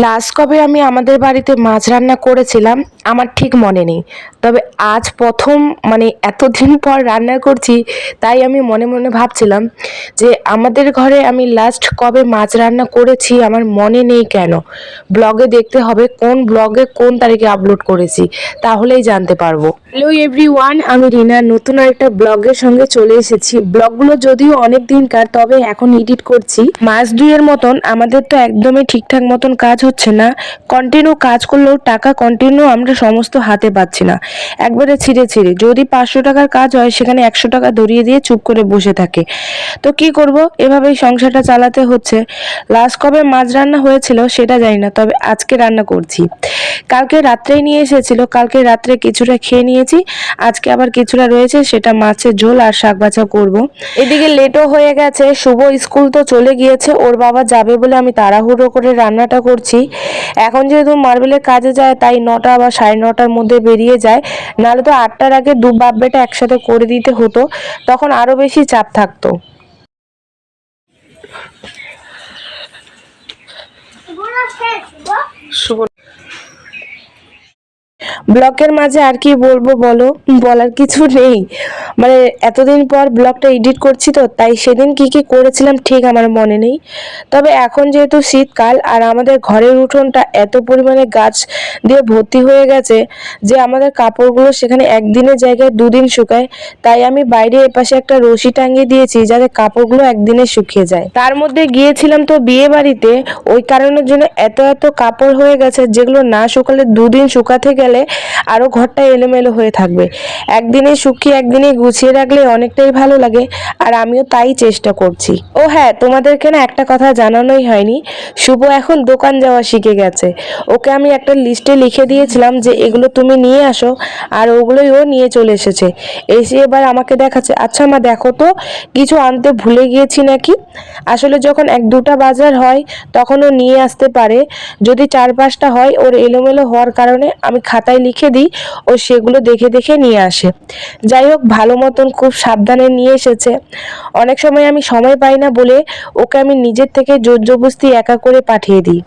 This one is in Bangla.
লাস্ট কবে আমি আমাদের বাড়িতে মাছ রান্না করেছিলাম আমার ঠিক মনে নেই, তবে আজ প্রথম মানে এতদিন পর রান্না করছি, তাই আমি মনে মনে ভাবছিলাম যে আমাদের ঘরে আমি লাস্ট কবে মাছ রান্না করেছি আমার মনে নেই কেন। ব্লগে দেখতে হবে কোন ব্লগে কোন তারিখে আপলোড করেছি, তাহলেই জানতে পারবো। হ্যালো এভরিওয়ান, আমি রিনা নতুন আরেকটা ব্লগের সঙ্গে চলে এসেছি। ব্লগগুলো যদিও অনেক দিনকার, তবে এখন এডিট করছি। মাস দুইয়ের মতন আমাদের তো একদমই ঠিকঠাক মতন কাজ হচ্ছে না। কন্টিনিউ কাজ করলেও টাকা কন্টিনিউ আমরা সমস্ত হাতে পাচ্ছি না, একবারে ছিঁড়ে ছিঁড়ে। যদি 500 টাকার কাজ হয় সেখানে 100 টাকা ধরিয়ে দিয়ে চুপ করে বসে থাকে। তো কি করব, এভাবেই সংসারটা চালাতে হচ্ছে। লাস্ট কবে মাছ রান্না হয়েছিল সেটা জানি না, তবে আজকে রান্না করছি। কালকে রাত্রেই নিয়ে এসেছিল, কালকে রাত্রে কিছুটা খেয়ে নিয়েছি। আজকে আবার কিছুটা রয়েছে, সেটা মাছের ঝোল আর শাক ভাজা করব। এদিকে লেটও হয়ে গেছে, শুভ স্কুল তো চলে গিয়েছে, ওর বাবা যাবে বলে আমি তাড়াহুড়ো করে রান্নাটা করছি। এখন যেহেতু মার্বেলের কাজে যায় তাই 9টা বা 9:30টার মধ্যে বেরিয়ে যায়, নাহলে তো 8টার আগে দু বাপ বেটা একসাথে করে দিতে হতো, তখন আরো বেশি চাপ থাকতো। শুভ ব্লগের মাঝে আর কি বলবো বলো, বলার কিছু নেই। মানে এতদিন পর ব্লগটা এডিট করছি, তো তাই সেদিন কি কি করেছিলাম ঠিক আমার মনে নেই। তবে এখন যেহেতু শীতকাল আর আমাদের ঘরের উঠোনটা এত পরিমাণে গাছ দিয়ে ভর্তি হয়ে গেছে যে আমাদের কাপড়গুলো সেখানে একদিনের জায়গায় দুদিন শুকায়, তাই আমি বাইরে এপাশে একটা রশি টাঙিয়ে দিয়েছি যাতে কাপড়গুলো একদিনে শুকিয়ে যায়। তার মধ্যে গিয়েছিলাম তো বিয়ে বাড়িতে, ওই কারণের জন্য এত এত কাপড় হয়ে গেছে যেগুলো না শুকালে দুদিন শুকাতে গেলে আরো ঘরটা এলোমেলো হয়ে থাকবে। একদিনে শুকিয়ে একদিনে গুছিয়ে রাখলে অনেকটাই ভালো লাগে, আর আমিও তাই চেষ্টা করছি। ও হ্যাঁ, তোমাদেরকে না একটা কথা জানানোই হয়নি, শুভ এখন দোকান যাওয়া শিখে গেছে। ওকে আমি একটা লিস্টে লিখে দিয়েছিলাম যে এগুলো তুমি নিয়ে আসো, আর ওগুলোই ও নিয়ে চলে এসেছে। এসে এবার আমাকে দেখাচ্ছে, আচ্ছা মা দেখো তো কিছু আনতে ভুলে গিয়েছি নাকি। আসলে যখন 1-2টা বাজার হয় তখন ও নিয়ে আসতে পারে, যদি 4-5টা হয় ওর এলোমেলো হওয়ার কারণে আমি খাতায় লিখে দিই, ও সেগুলো দেখে দেখে নিয়ে আসে। যাই হোক, ভালো মতন খুব সাবধানে নিয়ে এসেছে। অনেক সময় আমি সময় পাই না বলে ওকে আমি নিজের থেকে জোর জবরদস্তি একা করে পাঠিয়ে দিই।